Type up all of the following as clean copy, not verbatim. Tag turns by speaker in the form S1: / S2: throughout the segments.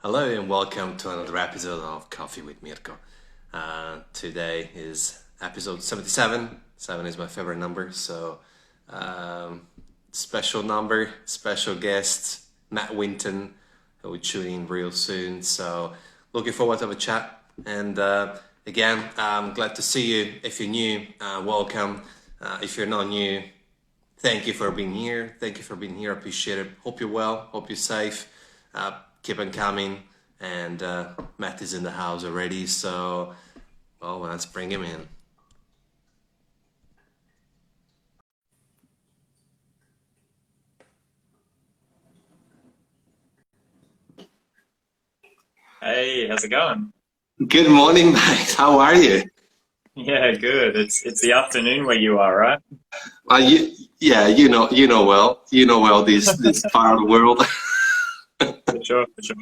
S1: Hello and welcome to another episode of Coffee with Mirko. Today is episode 77. 7 is my favorite number, so um, special number, special guest, Matt Winton, who will tune in real soon. So looking forward to have a chat. And again, I'm glad to see you. If you're new, welcome. If you're not new, thank you for being here. Thank you for being here. Appreciate it. Hope you're well. Hope you're safe. Keep on coming. And Matt is in the house already. So, well, let's bring him in.
S2: Hey, how's it going?
S1: Good morning, Matt. How are you?
S2: Yeah, good. It's the afternoon where you are, right?
S1: Yeah, you know well this part of the world.
S2: For sure, for sure.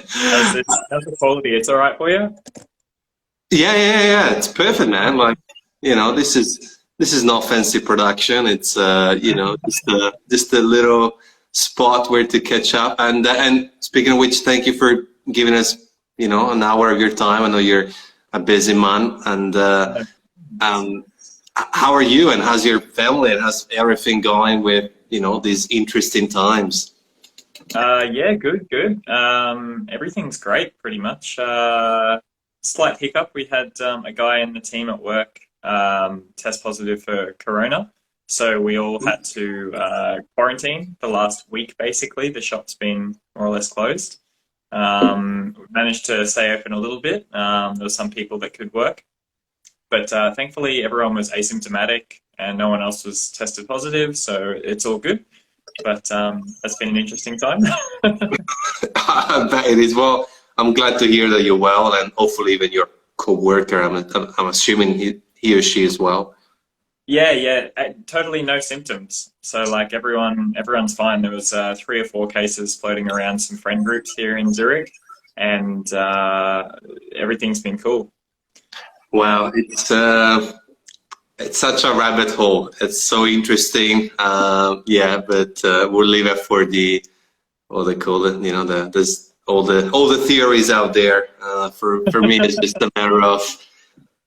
S2: How's the quality? It's all right for you?
S1: Yeah. It's perfect, man. Like, this is not fancy production. It's just a little spot where to catch up. And speaking of which, thank you for giving us an hour of your time. I know you're a busy man. And um, how are you? And how's your family? And how's everything going with these interesting times?
S2: Yeah, good, good. Everything's great, pretty much. Slight hiccup. We had a guy in the team at work test positive for corona, so we all had to quarantine the last week. Basically, the shop's been more or less closed. We managed to stay open a little bit. There were some people that could work, but thankfully everyone was asymptomatic and no one else was tested positive, so it's all good. But that's been an interesting time.
S1: I bet it is. Well, I'm glad to hear that you're well, and hopefully even your co-worker. I'm assuming he or she is well.
S2: Yeah, yeah, totally no symptoms. So like everyone's fine. There was 3 or 4 cases floating around some friend groups here in Zurich, and everything's been cool.
S1: Well, it's such a rabbit hole. It's so interesting. Yeah, but we'll leave it for the what they call it. There's all the theories out there. For me, it's just a matter of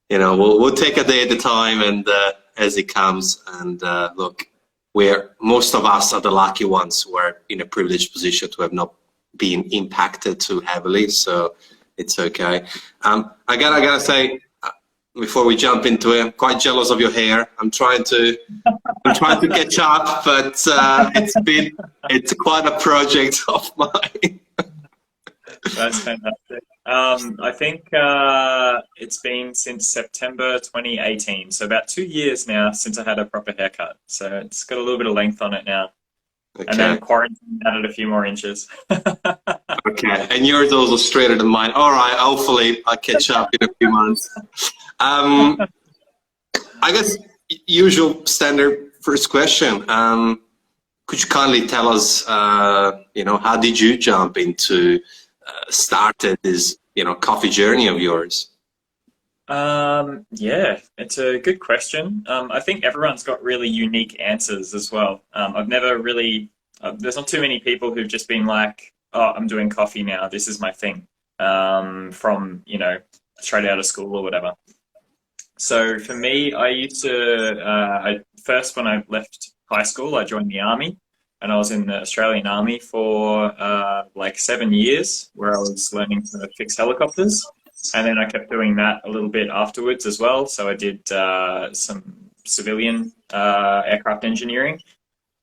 S1: we'll take a day at a time and as it comes. And look, where most of us are the lucky ones who are in a privileged position to have not been impacted too heavily, so it's okay. I gotta say, before we jump into it, I'm quite jealous of your hair. I'm trying to catch up, but it's quite a project of mine.
S2: That's fantastic. I think it's been since September 2018, so about 2 years now since I had a proper haircut. So it's got a little bit of length on it now. And then
S1: Okay,
S2: quarantine added a few more inches.
S1: okay, and yours also straighter than mine. All right, hopefully I'll catch up in a few months. Um, I guess usual standard first question. Could you kindly tell us, how did you jump into started this, coffee journey of yours?
S2: Yeah, it's a good question. I think everyone's got really unique answers as well. I've never really, there's not too many people who've just been like, oh, I'm doing coffee now. This is my thing. From, straight out of school or whatever. So for me, I used to, first when I left high school, I joined the army and I was in the Australian Army for like 7 years where I was learning to fix helicopters. And then I kept doing that a little bit afterwards as well. So I did some civilian aircraft engineering.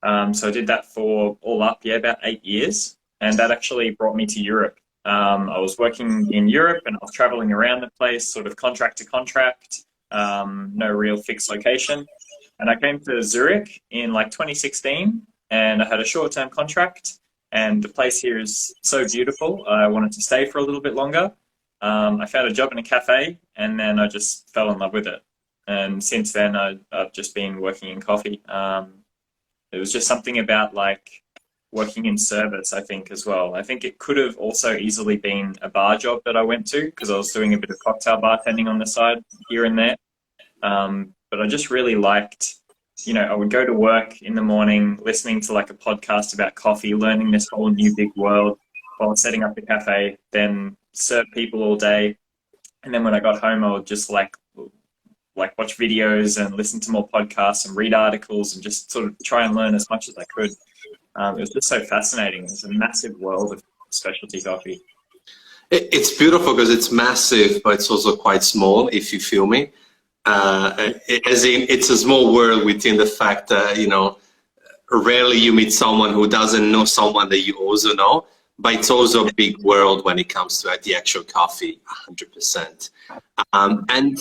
S2: So I did that for all up, yeah, about 8 years. And that actually brought me to Europe. I was working in Europe and I was traveling around the place, sort of contract to contract, no real fixed location. And I came to Zurich in like 2016 and I had a short-term contract. And the place here is so beautiful. I wanted to stay for a little bit longer. I found a job in a cafe and then I just fell in love with it. And since then, I've just been working in coffee. It was just something about like working in service, I think, as well. I think it could have also easily been a bar job that I went to because I was doing a bit of cocktail bartending on the side here and there. But I just really liked you know, I would go to work in the morning, listening to like a podcast about coffee, learning this whole new big world while setting up the cafe, then serve people all day. And then when I got home, I would just like watch videos and listen to more podcasts and read articles and just sort of try and learn as much as I could. It was just so fascinating. It's a massive world of specialty coffee.
S1: It's beautiful because it's massive, but it's also quite small, if you feel me. As in, it's a small world within the fact that, you know, rarely you meet someone who doesn't know someone that you also know, but it's also a big world when it comes to the actual coffee, 100%. And,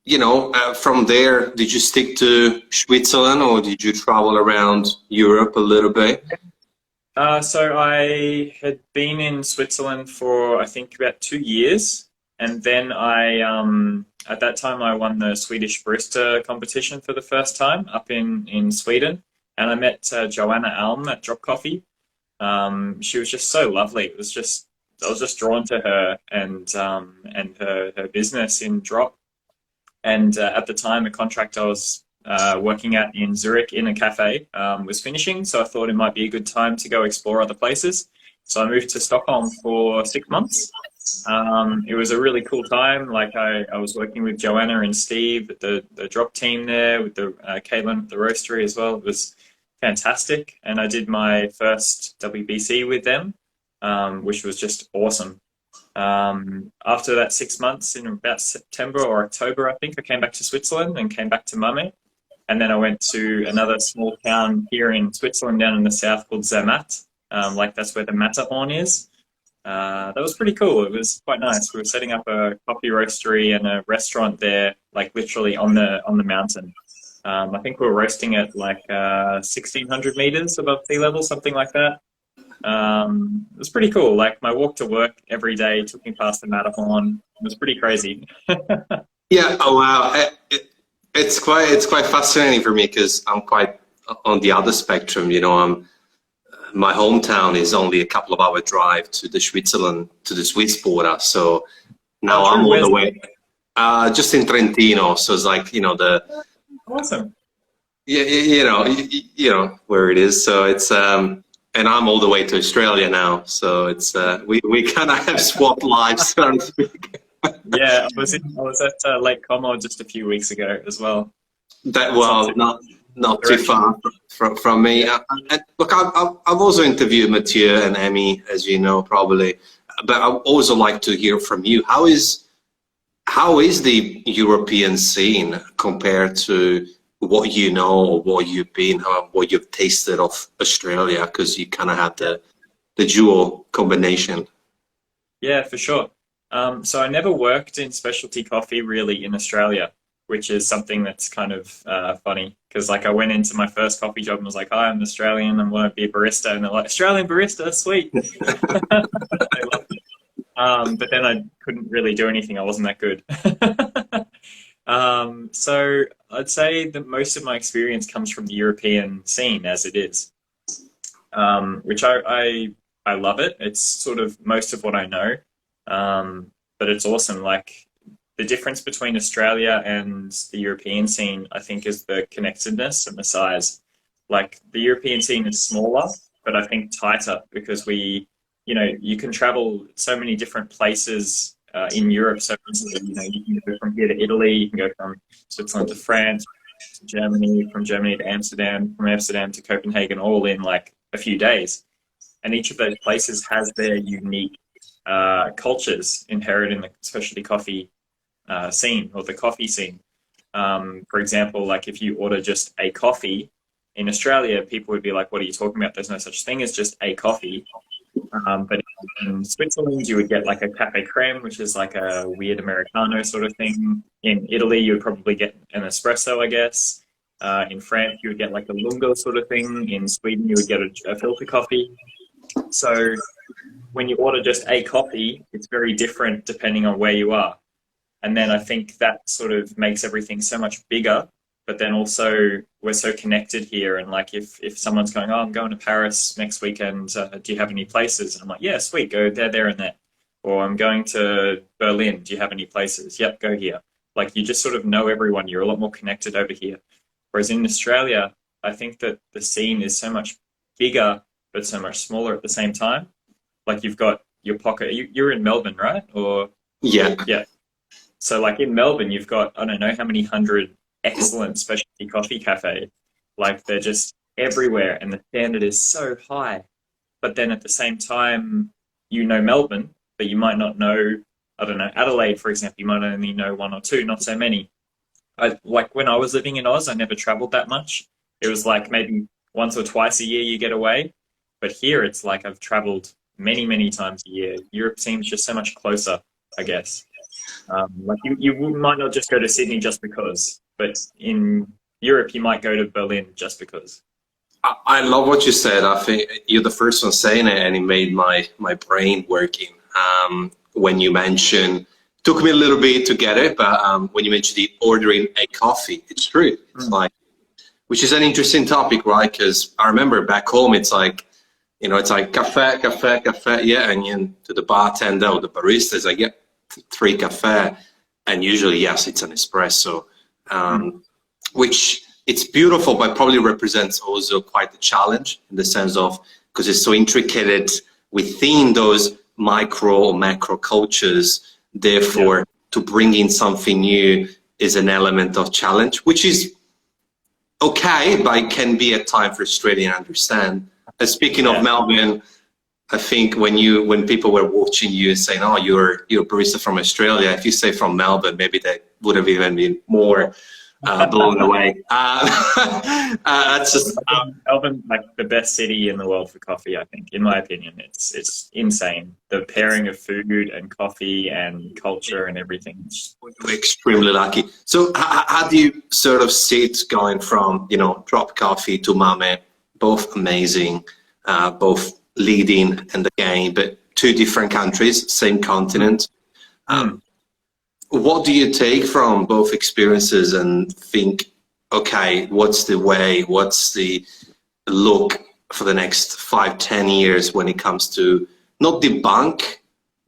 S1: you know, from there, did you stick to Switzerland or did you travel around Europe a little bit?
S2: So I had been in Switzerland for, I think, about 2 years. And then at that time, I won the Swedish Barista competition for the first time up in Sweden. And I met Joanna Alm at Drop Coffee. She was just so lovely. I was just drawn to her and her business in Drop. And at the time, a contract I was working at in Zurich in a cafe was finishing, so I thought it might be a good time to go explore other places. So I moved to Stockholm for 6 months. It was a really cool time. Like I was working with Joanna and Steve at the Drop team there, with the Caitlin at the roastery as well. It was fantastic. And I did my first WBC with them, which was just awesome. After that 6 months, in about September or October, I think I came back to Switzerland and came back to Mame. And then I went to another small town here in Switzerland down in the south called Zermatt. Like that's where the Matterhorn is. That was pretty cool. It was quite nice. We were setting up a coffee roastery and a restaurant there, like literally on the mountain. I think we were roasting at like 1,600 meters above sea level, something like that. It was pretty cool. Like my walk to work every day took me past the Matterhorn. It was pretty crazy.
S1: Yeah. Oh wow. It's quite fascinating for me because I'm quite on the other spectrum. You know, my hometown is only a couple of hour drive to the Swiss border. So now I'm all the way just in Trentino. So it's like, you know,
S2: Awesome.
S1: Yeah, you know where it is. So it's and I'm all the way to Australia now. So it's we kind of have swapped lives, so to speak.
S2: Yeah, I was at Lake Como just a few weeks ago as well.
S1: Not too far from me. Look, I've also interviewed Mathieu and Emmy, as you know, probably, but I'd also like to hear from you. How is the European scene compared to what you know or what you've been, what you've tasted of Australia? Because you kind of have the dual combination.
S2: Yeah, for sure. So I never worked in specialty coffee really in Australia, which is something that's kind of funny because like I went into my first coffee job and was like, hi, I'm Australian, I want to be a barista. And they're like, Australian barista, sweet. They loved it. But then I couldn't really do anything. I wasn't that good. So I'd say that most of my experience comes from the European scene as it is, which I love it. It's sort of most of what I know. But it's awesome. Like the difference between Australia and the European scene, I think, is the connectedness and the size. Like the European scene is smaller, but I think tighter because you can travel so many different places in Europe. So, you can go from here to Italy, you can go from Switzerland to France, to Germany, from Germany to Amsterdam, from Amsterdam to Copenhagen, all in like a few days. And each of those places has their unique cultures inherent in the specialty coffee scene or the coffee scene. For example, like if you order just a coffee in Australia, people would be like, what are you talking about? There's no such thing as just a coffee. But in Switzerland, you would get like a cafe creme, which is like a weird Americano sort of thing. In Italy, you would probably get an espresso, I guess. In France, you would get like a lungo sort of thing. In Sweden, you would get a filter coffee. So when you order just a coffee, it's very different depending on where you are. And then I think that sort of makes everything so much bigger. But then also we're so connected here. And like if someone's going, oh, I'm going to Paris next weekend, do you have any places? And I'm like, yeah, sweet, go there and there. Or I'm going to Berlin, do you have any places? Yep, go here. Like you just sort of know everyone. You're a lot more connected over here. Whereas in Australia, I think that the scene is so much bigger, but so much smaller at the same time. Like you've got your pocket. You're in Melbourne, right? Or
S1: Yeah.
S2: yeah. So like in Melbourne, you've got, I don't know how many hundred excellent specialty coffee cafes. Like they're just everywhere and the standard is so high. But then at the same time, you know Melbourne, but you might not know, I don't know, Adelaide, for example, you might only know one or two, not so many. Like when I was living in Oz, I never traveled that much. It was like maybe once or twice a year you get away. But here it's like I've traveled many, many times a year. Europe seems just so much closer, I guess. Like you might not just go to Sydney just because, but in Europe you might go to Berlin just because.
S1: I love what you said. I think you're the first one saying it, and it made my brain working. When you mentioned, took me a little bit to get it, but when you mentioned the ordering a coffee, it's true. It's like, which is an interesting topic, right? Because I remember back home, it's like, you know, it's like cafe, cafe, cafe, yeah, and then to the bartender or the barista, it's like, yeah, 3 cafe, and usually, yes, it's an espresso, which it's beautiful, but probably represents also quite the challenge in the sense of, because it's so intricate within those micro or macro cultures, therefore to bring in something new is an element of challenge, which is okay, but it can be at times frustrating, I understand. And speaking of Melbourne, I think when people were watching you and saying, "Oh, you're a barista from Australia," if you say from Melbourne, maybe they would have even been more blown away. That's just
S2: Melbourne's like the best city in the world for coffee, I think, in my opinion. It's insane. The pairing of food and coffee and culture and everything.
S1: we're extremely lucky. So how do you sort of see it going from, you know, Drop Coffee to Mame, both amazing, both leading in the game, but 2 different countries, same continent. What do you take from both experiences and think, okay, what's the way, what's the look for the next 5-10 years when it comes to not debunk,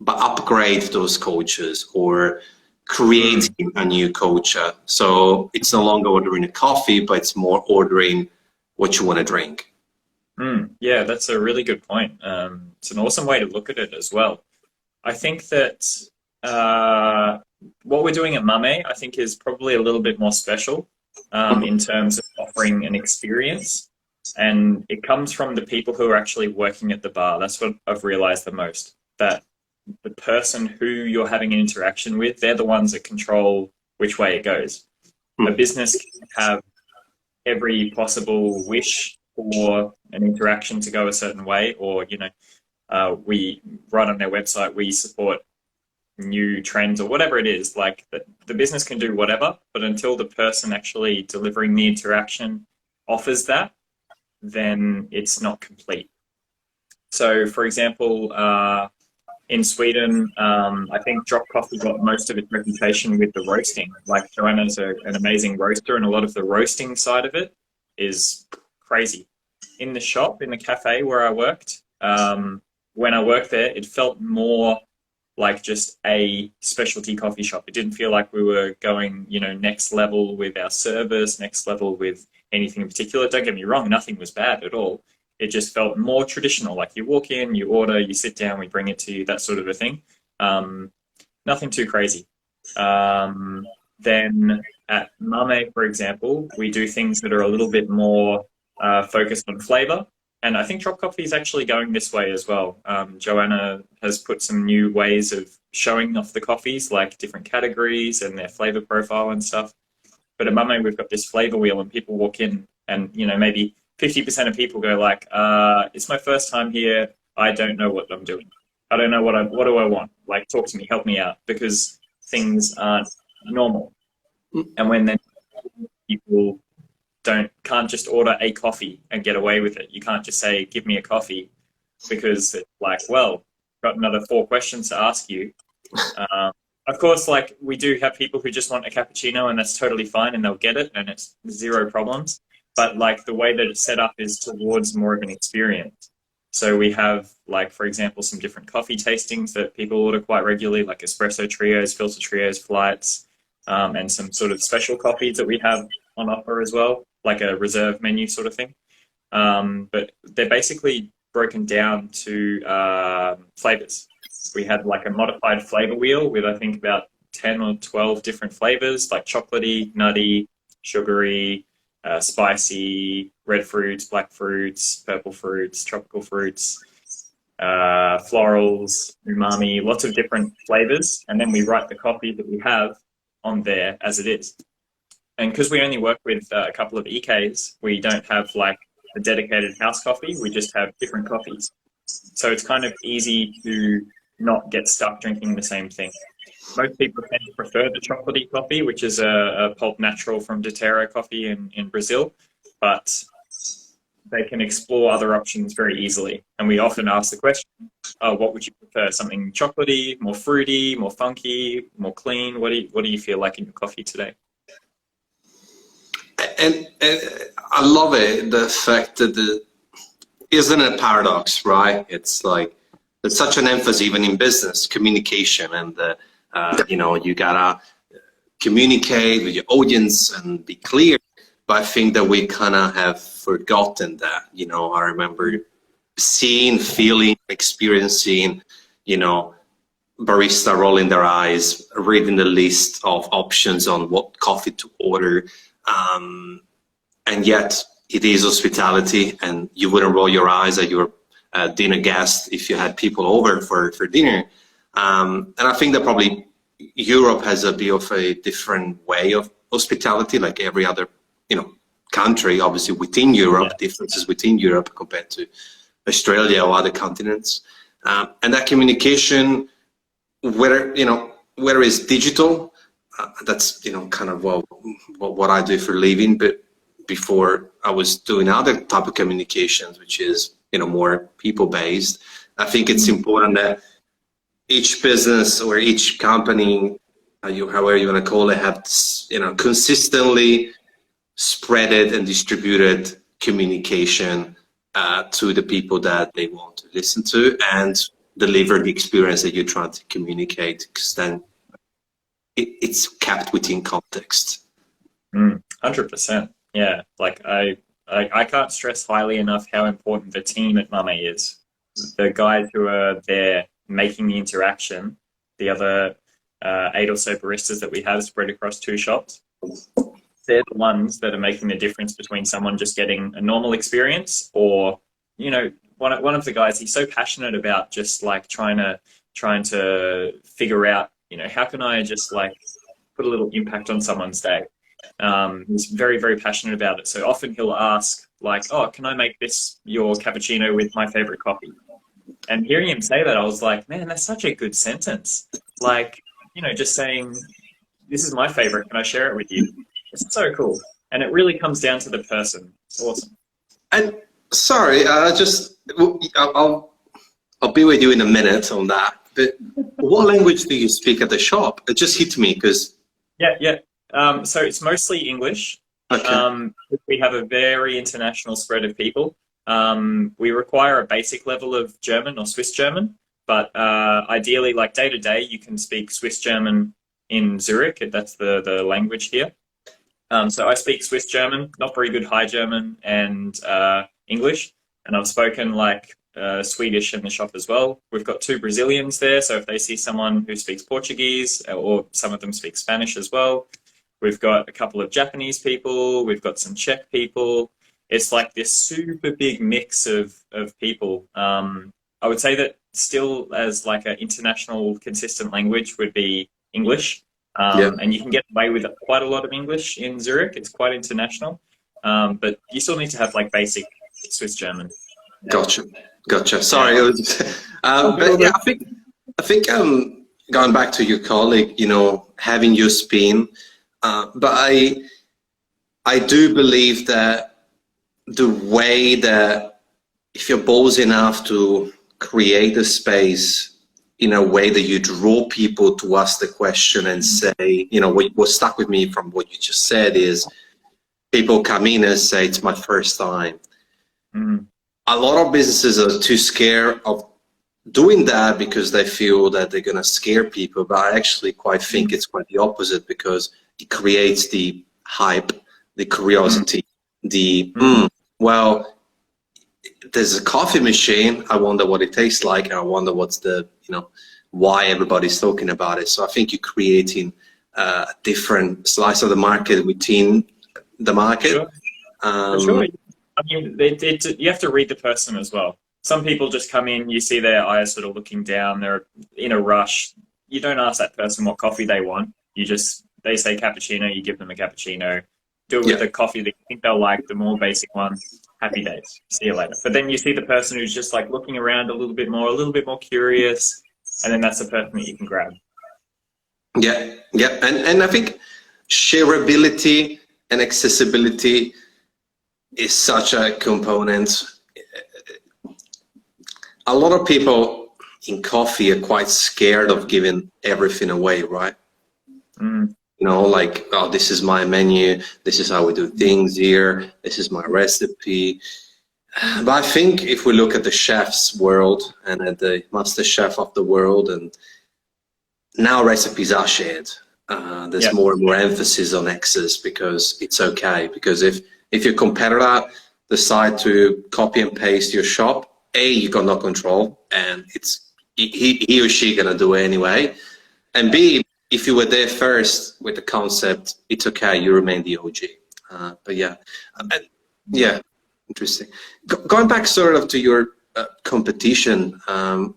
S1: but upgrade those cultures or creating a new culture? So it's no longer ordering a coffee, but it's more ordering what you want to drink.
S2: Yeah, that's a really good point. It's an awesome way to look at it as well. I think that what we're doing at Mame, I think, is probably a little bit more special in terms of offering an experience. And it comes from the people who are actually working at the bar. That's what I've realized the most, that the person who you're having an interaction with, they're the ones that control which way it goes. A business can have every possible wish for an interaction to go a certain way, or, you know, we write on their website, we support new trends or whatever it is. Like the business can do whatever, but until the person actually delivering the interaction offers that, then it's not complete. So for example, in Sweden, I think Drop Coffee got most of its reputation with the roasting. Like Joanna's an amazing roaster, and a lot of the roasting side of it is crazy. In the shop, in the cafe where I worked, when I worked there, it felt more like just a specialty coffee shop. It didn't feel like we were going, you know, next level with our service, next level with anything in particular. Don't get me wrong, nothing was bad at all. It just felt more traditional. Like you walk in, you order, you sit down, we bring it to you, that sort of a thing. Nothing too crazy. Then at Mame, for example, we do things that are a little bit more focused on flavor. And I think Drop Coffee is actually going this way as well. Joanna has put some new ways of showing off the coffees, like different categories and their flavor profile and stuff. But at Mame, we've got this flavor wheel, and people walk in and, you know, maybe 50% of people go like, it's my first time here. I don't know what I'm doing. I don't know what do I want? Like, talk to me, help me out, because things aren't normal. And when then people can't just order a coffee and get away with it. You can't just say, give me a coffee, because it's like, well, got another 4 questions to ask you. Of course, like, we do have people who just want a cappuccino, and that's totally fine, and they'll get it, and it's 0 problems. But like the way that it's set up is towards more of an experience. So we have, like, for example, some different coffee tastings that people order quite regularly, like espresso trios, filter trios, flights, and some sort of special coffees that we have on offer as well, like a reserve menu sort of thing. But they're basically broken down to flavors. We had like a modified flavor wheel with, I think, about 10 or 12 different flavors, like chocolatey, nutty, sugary, spicy, red fruits, black fruits, purple fruits, tropical fruits, florals, umami, lots of different flavors. And then we write the coffee that we have on there as it is. And because we only work with a couple of EKs, we don't have like a dedicated house coffee. We just have different coffees. So it's kind of easy to not get stuck drinking the same thing. Most people tend to prefer the chocolatey coffee, which is a pulp natural from Doterra coffee in Brazil, but they can explore other options very easily. And we often ask the question, oh, what would you prefer? Something chocolatey, more fruity, more funky, more clean? What do you feel like in your coffee today?
S1: And I love it, the fact that isn't it a paradox, right? It's like there's such an emphasis even in business communication, and you know, you gotta communicate with your audience and be clear. But I think that we kind of have forgotten that. You know, I remember seeing, feeling, experiencing, you know, barista rolling their eyes, reading the list of options on what coffee to order. And yet it is hospitality, and you wouldn't roll your eyes at your dinner guest if you had people over for dinner. And I think that probably Europe has a bit of a different way of hospitality, like every other, you know, country, obviously within Europe, yeah. Differences within Europe compared to Australia or other continents. And that communication, whether it's digital, that's, you know, kind of what I do for a living, but before I was doing other type of communications, which is, you know, more people-based. I think it's important that each business or each company, however you want to call it, have, you know, consistently spreaded and distributed communication to the people that they want to listen to and deliver the experience that you're trying to communicate, because then it's kept within context.
S2: 100%. Yeah, like I can't stress highly enough how important the team at Mame is. The guys who are there making the interaction, the other 8 or so baristas that we have spread across 2 shops, they're the ones that are making the difference between someone just getting a normal experience or, you know, one of the guys, he's so passionate about just like trying to figure out, you know, how can I just like put a little impact on someone's day. He's very, very passionate about it. So often he'll ask like, oh, can I make this your cappuccino with my favorite coffee? And hearing him say that, I was like, man, that's such a good sentence. Like, you know, just saying, this is my favorite, can I share it with you? It's so cool. And it really comes down to the person. It's awesome.
S1: And sorry, I'll be with you in a minute on that. But what language do you speak at the shop? It just hit me because...
S2: Yeah. So it's mostly English. Okay. We have a very international spread of people. We require a basic level of German or Swiss German, but ideally, like day to day, you can speak Swiss German in Zurich. That's the language here. So I speak Swiss German, not very good High German, and English. And I've spoken like Swedish in the shop as well. We've got 2 Brazilians there, so if they see someone who speaks Portuguese, or some of them speak Spanish as well. We've got a couple of Japanese people. We've got some Czech people. It's like this super big mix of people. I would say that still as like an international consistent language would be English. And you can get away with quite a lot of English in Zurich. It's quite international. But you still need to have like basic Swiss German.
S1: Gotcha. Sorry. But yeah, I think going back to your colleague, you know, having your spin, but I do believe that the way that if you're bold enough to create a space in a way that you draw people to ask the question and say, you know, what stuck with me from what you just said is people come in and say, it's my first time. A lot of businesses are too scared of doing that because they feel that they're going to scare people. But I actually quite think it's quite the opposite, because it creates the hype, the curiosity, The well, there's a coffee machine. I wonder what it tastes like, and I wonder what's the why everybody's talking about it. So I think you're creating a different slice of the market within the market.
S2: Sure. For sure. I mean, you have to read the person as well. Some people just come in, you see their eyes sort of looking down, they're in a rush. You don't ask that person what coffee they want. They say cappuccino, you give them a cappuccino. Do it with the coffee that you think they'll like, the more basic one. Happy days. See you later. But then you see the person who's just like looking around a little bit more curious, and then that's the person that you can grab.
S1: Yeah. And I think shareability and accessibility is such a component. A lot of people in coffee are quite scared of giving everything away, right? Like, oh, this is my menu, this is how we do things here, this is my recipe. But I think if we look at the chef's world and at the master chef of the world, and now recipes are shared. There's more and more emphasis on access because it's okay. Because if your competitor decide to copy and paste your shop, A, you got no control, and it's he or she gonna do it anyway. And B, if you were there first with the concept, it's okay. You remain the OG. But yeah, interesting. Going back sort of to your competition. I'm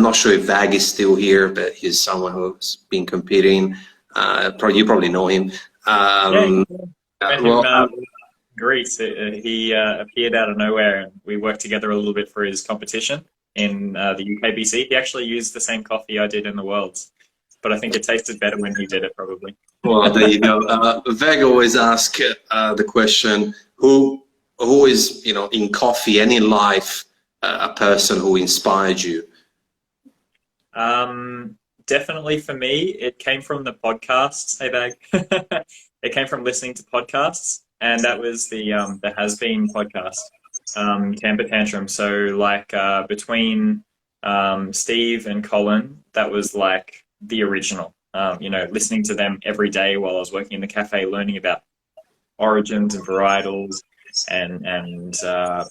S1: not sure if Vag is still here, but he's someone who's been competing. You probably know him.
S2: Greece. He appeared out of nowhere, and we worked together a little bit for his competition in the UKBC. He actually used the same coffee I did in the Worlds, but I think it tasted better when he did it, probably.
S1: Well, there you go. Veg always ask the question, who is, in coffee and in life, a person who inspired you?
S2: Definitely for me, it came from the podcasts. Hey, Vag. It came from listening to podcasts, and that was the Has Been podcast, Tamper Tantrum. So like between Steve and Colin, that was like the original. Listening to them every day while I was working in the cafe, learning about origins and varietals and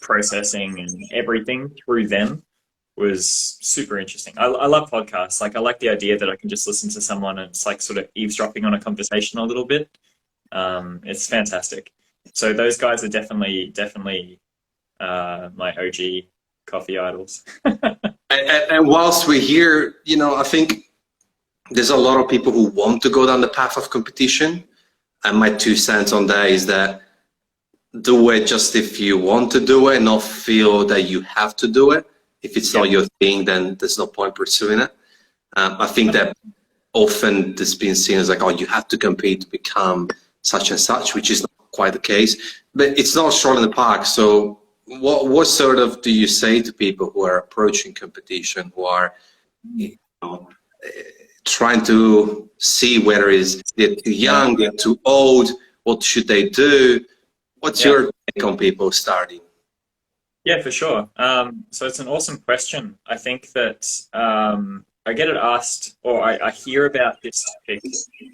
S2: processing and everything through them was super interesting. I love podcasts. Like, I like the idea that I can just listen to someone and it's like sort of eavesdropping on a conversation a little bit. It's fantastic. So those guys are definitely my OG coffee idols.
S1: and whilst we're here, I think there's a lot of people who want to go down the path of competition. And my 2 cents on that is that do it just if you want to do it, not feel that you have to do it. If it's not your thing, then there's no point pursuing it. I think that often this being seen as like, oh, you have to compete to become such and such, which is not quite the case. But it's not a stroll in the park. So what sort of do you say to people who are approaching competition, who are trying to see whether they're too young, they're too old, what should they do? What's your take on people starting?
S2: Yeah, for sure. So it's an awesome question. I think that I get it asked, or I hear about this topic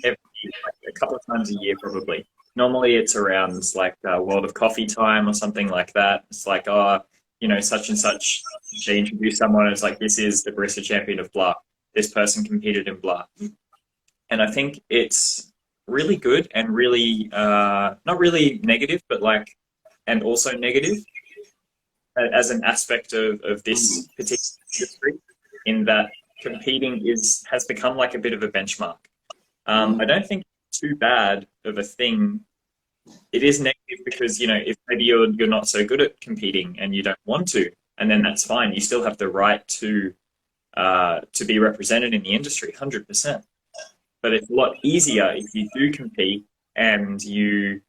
S2: a couple of times a year, probably. Normally it's around like World of Coffee time or something like that. It's like, such and such, they introduce someone, it's like, this is the Barista champion of blah. This person competed in blah. And I think it's really good and really, not really negative, but and also negative as an aspect of this particular industry, in that competing has become like a bit of a benchmark. I don't think it's too bad of a thing. It is negative because, if maybe you're not so good at competing and you don't want to, and then that's fine. You still have the right to be represented in the industry, 100%. But it's a lot easier if you do compete and you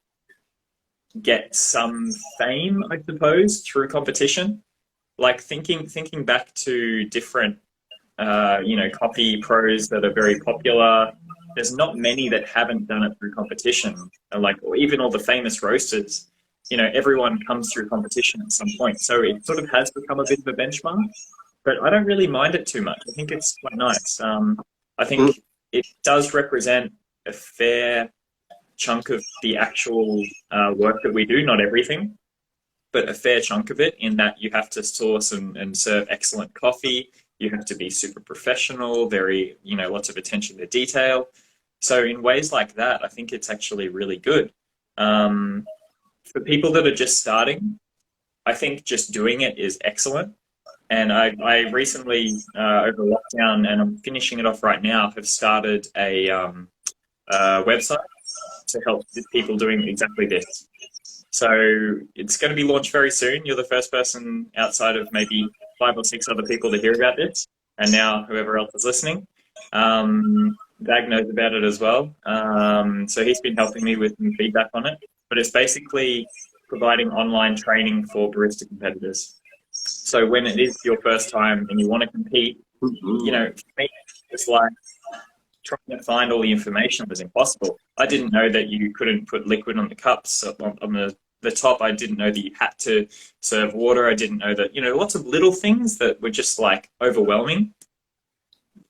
S2: get some fame, I suppose, through competition. Like thinking back to different, coffee pros that are very popular. There's not many that haven't done it through competition. Or even all the famous roasters, everyone comes through competition at some point. So it sort of has become a bit of a benchmark, but I don't really mind it too much. I think it's quite nice. I think it does represent a fair chunk of the actual work that we do, not everything, but a fair chunk of it, in that you have to source and serve excellent coffee. You have to be super professional, very, lots of attention to detail. So in ways like that, I think it's actually really good. For people that are just starting, I think just doing it is excellent. And I recently, over lockdown, and I'm finishing it off right now, have started a website to help people doing exactly this. So it's going to be launched very soon. You're the first person outside of maybe 5 or 6 other people to hear about this, and now whoever else is listening. Dag knows about it as well. So he's been helping me with some feedback on it. But it's basically providing online training for barista competitors. So when it is your first time and you want to compete, for me, it's like trying to find all the information was impossible. I didn't know that you couldn't put liquid on the cups on the top. I didn't know that you had to serve water. I didn't know that, lots of little things that were just like overwhelming.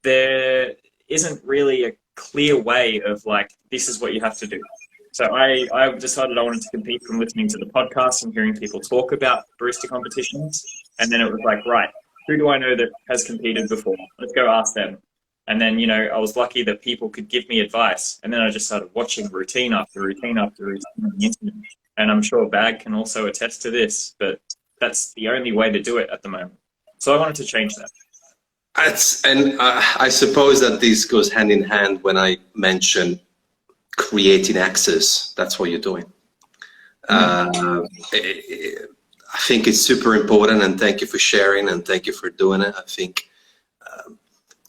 S2: There isn't really a clear way of like, this is what you have to do. So I decided I wanted to compete from listening to the podcast and hearing people talk about barista competitions. And then it was like, right, who do I know that has competed before? Let's go ask them. And then, I was lucky that people could give me advice. And then I just started watching routine after routine after routine on the internet. And I'm sure Bag can also attest to this, but that's the only way to do it at the moment. So I wanted to change that.
S1: I suppose that this goes hand in hand when I mention creating access. That's what you're doing. I think it's super important, and thank you for sharing and thank you for doing it. I think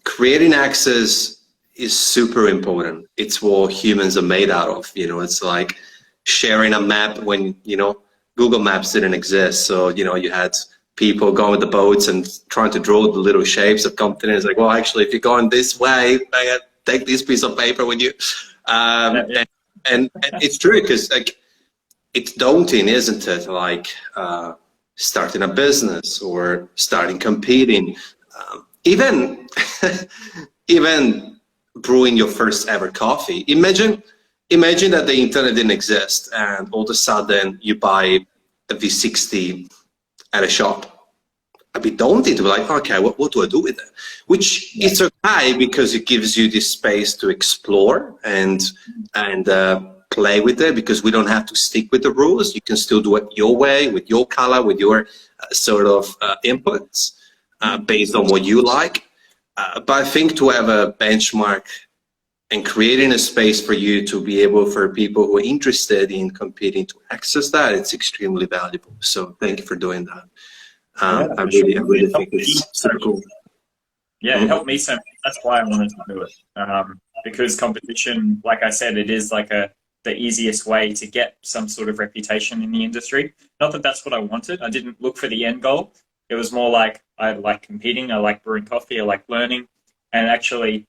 S1: creating access is super important. It's what humans are made out of. It's like sharing a map when, Google Maps didn't exist. So, you had people going with the boats and trying to draw the little shapes of continents. Like, well, actually, if you're going this way, take this piece of paper with you. And it's true, because like, it's daunting, isn't it? Like starting a business or starting competing, even brewing your first ever coffee. Imagine that the internet didn't exist and all of a sudden you buy a V60 at a shop. I'd be daunted to be like, okay, what do I do with it? Which is okay, because it gives you this space to explore and play with it, because we don't have to stick with the rules. You can still do it your way, with your color, with your sort of inputs based on what you like. But I think to have a benchmark and creating a space for you to be able, for people who are interested in competing, to access that, it's extremely valuable. So thank you for doing that. I really think it's super cool.
S2: Yeah, it helped me so much. That's why I wanted to do it. Because competition, like I said, it is like the easiest way to get some sort of reputation in the industry. Not that that's what I wanted. I didn't look for the end goal. It was more like, I like competing, I like brewing coffee, I like learning. And actually,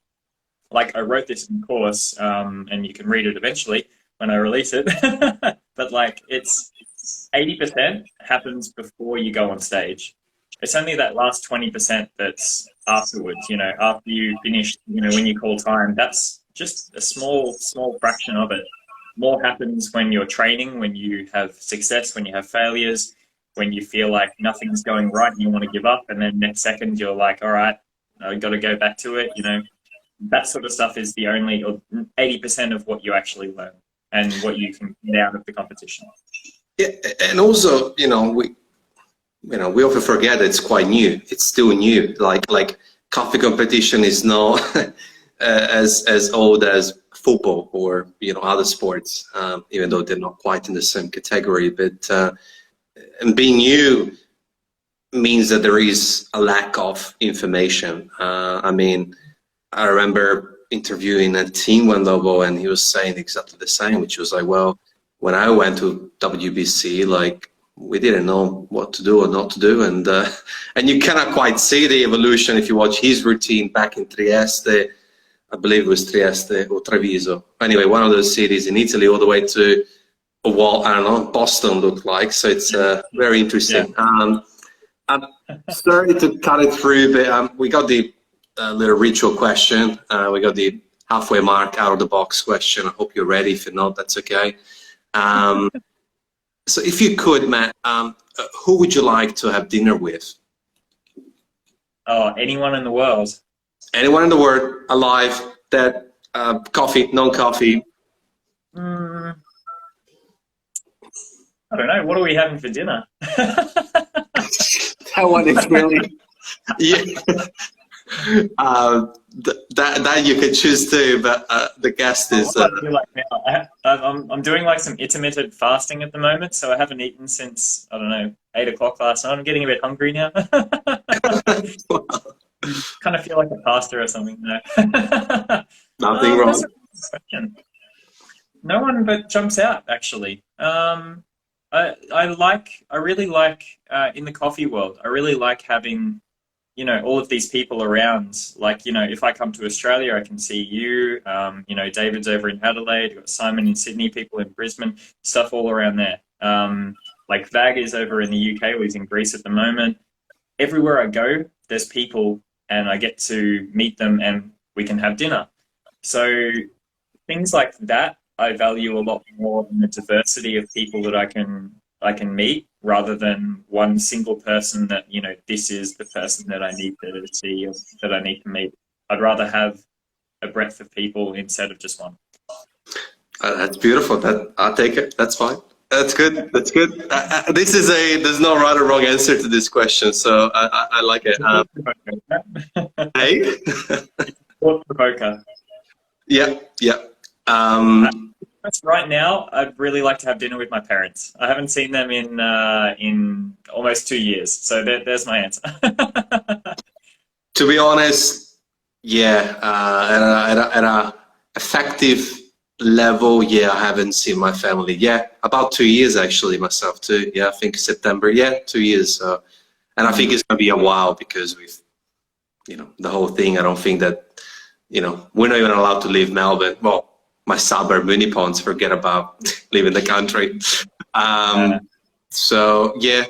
S2: like, I wrote this in course, and you can read it eventually when I release it. But like, it's 80% happens before you go on stage. It's only that last 20% that's afterwards, after you finish, when you call time. That's just a small fraction of it. More happens when you're training, when you have success, when you have failures, when you feel like nothing's going right and you want to give up, and then next second you're like, all right, I've got to go back to it. That sort of stuff is the only, or 80% of what you actually learn and what you can get out of the competition.
S1: Yeah, and also, we often forget that it's quite new. It's still new. Like coffee competition is not as old as football or other sports, even though they're not quite in the same category. But and being new means that there is a lack of information. I remember interviewing a team one Lobo, and he was saying exactly the same, which was like, well, when I went to WBC, like, we didn't know what to do or not to do, and you cannot quite see the evolution if you watch his routine back in Trieste. I believe it was Trieste or Treviso. Anyway, one of those cities in Italy, all the way to Boston looked like. So it's very interesting. Yeah. I'm sorry to cut it through, but we got the little ritual question. We got the halfway mark, out of the box question. I hope you're ready. If you're not, that's okay. So if you could, Matt, who would you like to have dinner with?
S2: Oh, anyone in the world.
S1: Anyone in the world, alive, dead, coffee, non-coffee?
S2: I don't know. What are we having for dinner?
S1: That one is really, yeah. That you could choose too, but the guest is.
S2: What do I do like now? I'm doing like some intermittent fasting at the moment, so I haven't eaten since, I don't know, 8 o'clock last night. I'm getting a bit hungry now. Kind of feel like a pasta or something. No.
S1: Nothing wrong.
S2: That's a good question. No one but jumps out, actually. I really like in the coffee world, I really like having, you know, all of these people around. Like, you know, if I come to Australia, I can see you, you know, David's over in Adelaide, you've got Simon in Sydney, people in Brisbane, stuff all around there. Like Vag is over in the UK, or he's in Greece at the moment. Everywhere I go, there's people and I get to meet them and we can have dinner. So things like that, I value a lot more than the diversity of people that I can meet, rather than one single person that, you know, this is the person that I need to see or that I need to meet. I'd rather have a breadth of people instead of just one.
S1: That's beautiful. I'll take it. That's fine. That's good. That's good. There's no right or wrong answer to this question, so I like it. Hey?
S2: Thought-provoker.
S1: Yeah, yeah.
S2: Right now, I'd really like to have dinner with my parents. I haven't seen them in almost 2 years, so there's my answer.
S1: To be honest, yeah, at a effective level, yeah, I haven't seen my family. Yeah, about 2 years actually myself too. Yeah, I think September. Yeah, 2 years. And I think it's gonna be a while because we've, you know, the whole thing. I don't think that, you know, we're not even allowed to leave Melbourne. Well, my suburb, Moonee Ponds, forget about leaving the country. So yeah,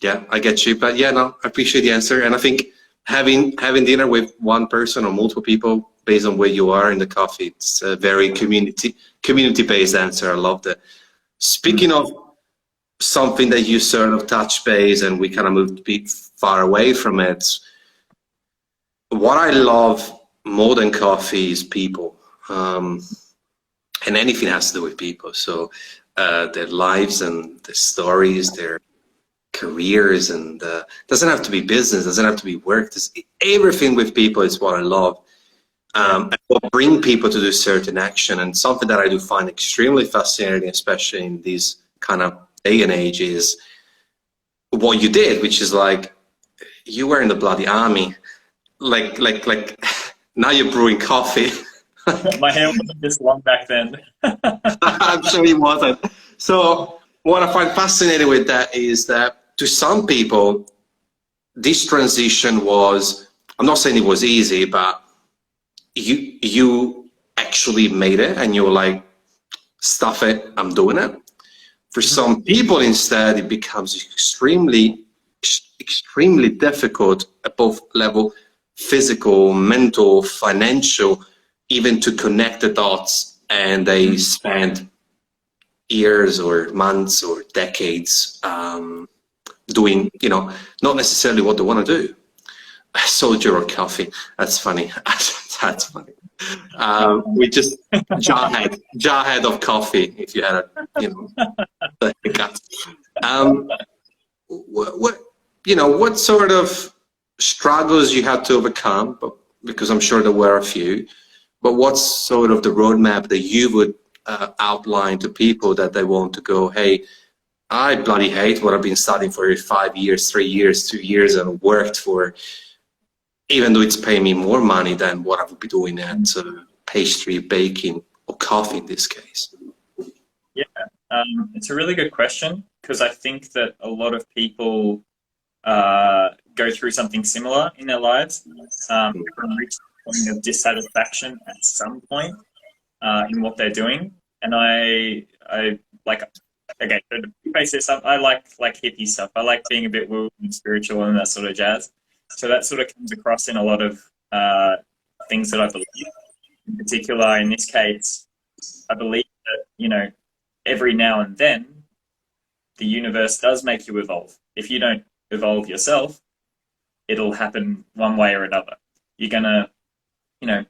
S1: I get you. But yeah, no, I appreciate the answer. And I think having dinner with one person or multiple people based on where you are in the coffee, it's a very community-based answer. I love that. Speaking of something that you sort of touch base and we kind of moved a bit far away from it, what I love more than coffee is people. And anything has to do with people. So their lives and their stories, their careers, and doesn't have to be business, doesn't have to be work. Everything with people is what I love. And what bring people to do certain action, and something that I do find extremely fascinating, especially in this kind of day and age, is what you did, which is like you were in the bloody army, like now you're brewing coffee.
S2: My hair wasn't this long back then.
S1: I'm sure it wasn't. So what I find fascinating with that is that to some people, this transition was, I'm not saying it was easy, but you actually made it and you were like, stuff it, I'm doing it. For some people instead, it becomes extremely difficult at both level, physical, mental, financial, even to connect the dots, and they spend years or months or decades doing, you know, not necessarily what they want to do. Soldier or coffee, that's funny. That's funny. We just jarhead of coffee if you had a, you know, the hiccup. What sort of struggles you had to overcome, but because I'm sure there were a few, but what's sort of the roadmap that you would outline to people that they want to go, hey, I bloody hate what I've been studying for 5 years, 3 years, 2 years, and worked for, even though it's paying me more money than what I would be doing at pastry, baking, or coffee in this case?
S2: Yeah, it's a really good question, because I think that a lot of people go through something similar in their lives, reach a point of dissatisfaction at some point in what they're doing. And I like, okay, so to face this up, I like hippie stuff. I like being a bit woo and spiritual and that sort of jazz. So that sort of comes across in a lot of things that I believe. in particular, in this case, I believe that, you know, every now and then, the universe does make you evolve. If you don't evolve yourself, it'll happen one way or another. You're gonna, you know,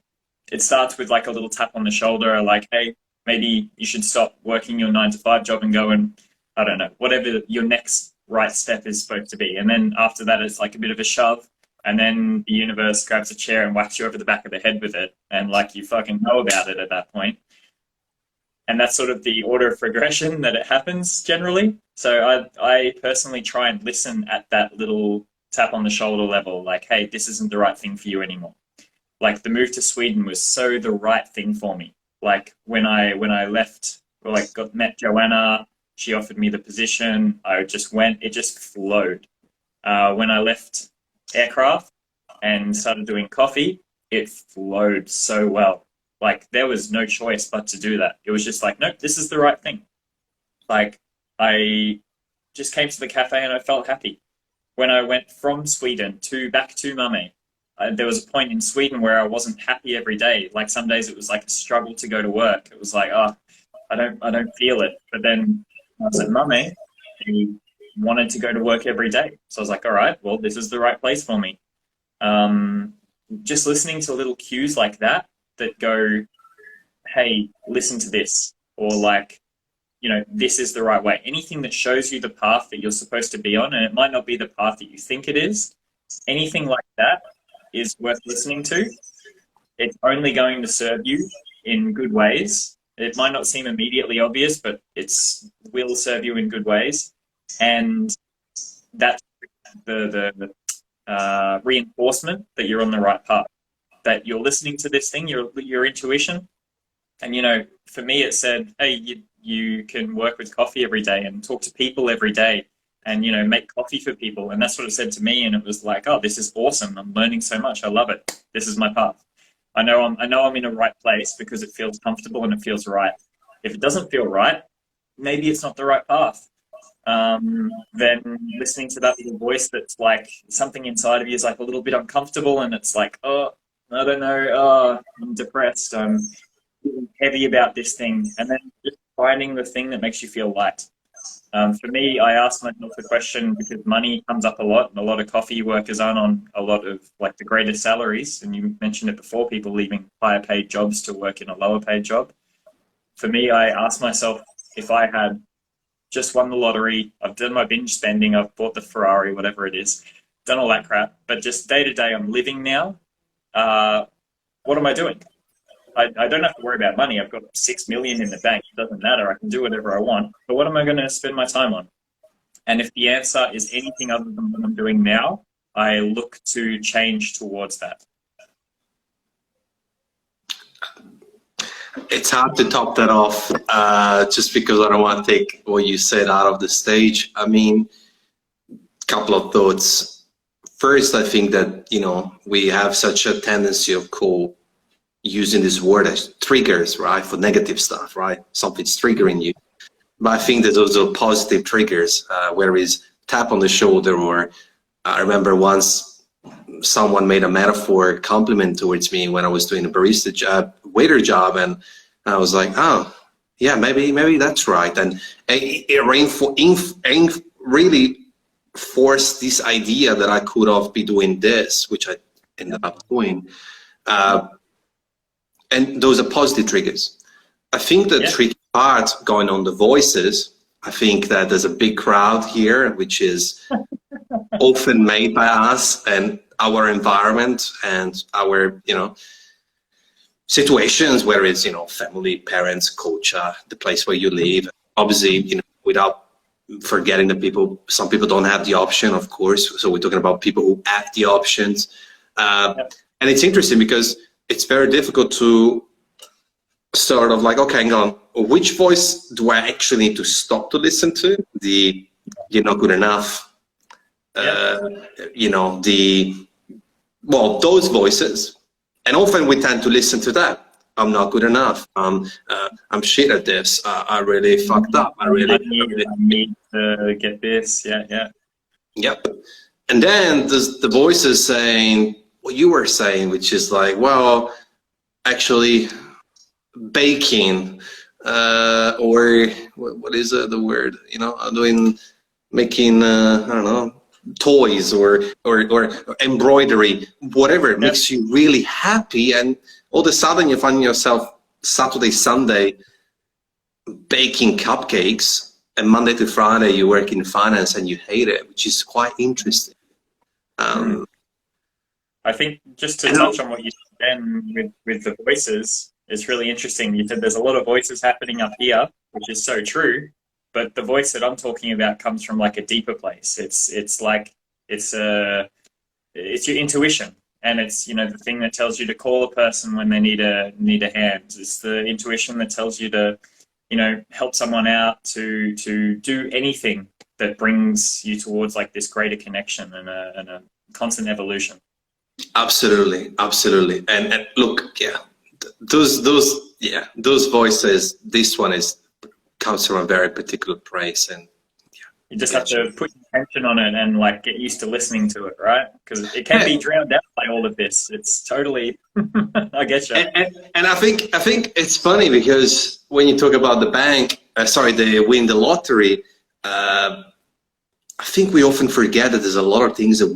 S2: it starts with like a little tap on the shoulder, like, hey, maybe you should stop working your 9 to 5 job and go and, I don't know, whatever your next right step is supposed to be. And then after that, it's like a bit of a shove. And then the universe grabs a chair and whacks you over the back of the head with it. And like, you fucking know about it at that point. And that's sort of the order of progression that it happens generally. So I personally try and listen at that little tap on the shoulder level, like, hey, this isn't the right thing for you anymore. Like the move to Sweden was so the right thing for me. Like when I left, like met Joanna, she offered me the position. I just went, it just flowed. When I left aircraft and started doing coffee, it flowed so well. Like there was no choice but to do that. It was just like, nope, this is the right thing. Like I just came to the cafe and I felt happy. When I went from Sweden back to Mame, there was a point in Sweden where I wasn't happy every day. Like some days it was like a struggle to go to work. It was like, oh, I don't feel it. But then I was at Mame, I wanted to go to work every day. So I was like, all right, well, this is the right place for me. Just listening to little cues like that go, hey, listen to this, or like, you know, this is the right way. Anything that shows you the path that you're supposed to be on, and it might not be the path that you think it is, anything like that is worth listening to. It's only going to serve you in good ways. It might not seem immediately obvious, but will serve you in good ways. And that's the reinforcement that you're on the right path, that you're listening to this thing, your intuition. And, you know, for me, it said, hey, you can work with coffee every day and talk to people every day and, you know, make coffee for people. And that's what it said to me. And it was like, oh, this is awesome. I'm learning so much. I love it. This is my path. I know I'm in a right place because it feels comfortable and it feels right. If it doesn't feel right, maybe it's not the right path. Then listening to that little voice that's like something inside of you is like a little bit uncomfortable and it's like, oh, I don't know, oh, I'm depressed, I'm feeling heavy about this thing. And then just finding the thing that makes you feel light. For me, I ask myself the question because money comes up a lot and a lot of coffee workers aren't on a lot of like the greatest salaries. And you mentioned it before, people leaving higher paid jobs to work in a lower paid job. For me, I ask myself if I had just won the lottery, I've done my binge spending, I've bought the Ferrari, whatever it is, done all that crap, but just day to day I'm living now. What am I doing? I don't have to worry about money. I've got 6 million in the bank. It doesn't matter. I can do whatever I want. But what am I going to spend my time on? And if the answer is anything other than what I'm doing now, I look to change towards that.
S1: It's hard to top that off just because I don't want to take what you said out of the stage. I mean, a couple of thoughts. First, I think that, you know, we have such a tendency of using this word as triggers, right, for negative stuff, right? Something's triggering you. But I think there's also positive triggers, whereas tap on the shoulder, or I remember once someone made a metaphor compliment towards me when I was doing a barista job, waiter job, and I was like, oh, yeah, maybe that's right. And it really forced this idea that I could have been doing this, which I ended up doing. And those are positive triggers. I think the tricky part going on the voices, I think that there's a big crowd here, which is often made by us and our environment and our, you know, situations, where it's, you know, family, parents, culture, the place where you live. Obviously, you know, without forgetting that some people don't have the option, of course. So we're talking about people who have the options. And it's interesting because it's very difficult to sort of like, okay, hang on, which voice do I actually need to stop to listen to? The you're not good enough, you know, those voices. And often we tend to listen to that. I'm not good enough. I'm shit at this. I really fucked up. I
S2: need to get this. Yeah.
S1: Yep. And then there's the voices saying what you were saying, which is like, well, actually baking, or what is the word? You know, making I don't know, toys or embroidery, whatever makes you really happy, and all of a sudden you find yourself Saturday, Sunday baking cupcakes, and Monday to Friday you work in finance and you hate it, which is quite interesting.
S2: I think just to touch on what you said then with the voices, it's really interesting. You said there's a lot of voices happening up here, which is so true. But the voice that I'm talking about comes from like a deeper place. It's your intuition, and it's, you know, the thing that tells you to call a person when they need a hand. It's the intuition that tells you to, you know, help someone out, to do anything that brings you towards like this greater connection and a constant evolution.
S1: Absolutely, absolutely. And look, yeah, those voices. This one comes from a very particular place, and
S2: you just have to put attention on it and like get used to listening to it, right? Because it can be drowned out by all of this. It's totally, I get you.
S1: And I think it's funny because when you talk about the bank, they win the lottery. I think we often forget that there's a lot of things that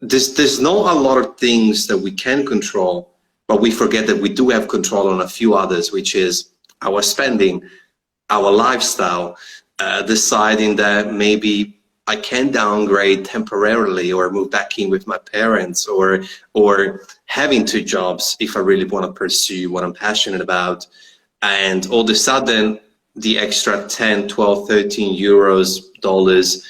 S1: there's not a lot of things that we can control, but we forget that we do have control on a few others, which is our spending, our lifestyle, deciding that maybe I can downgrade temporarily or move back in with my parents, or having two jobs if I really want to pursue what I'm passionate about. And all of a sudden, the extra 10, 12, 13 euros, dollars,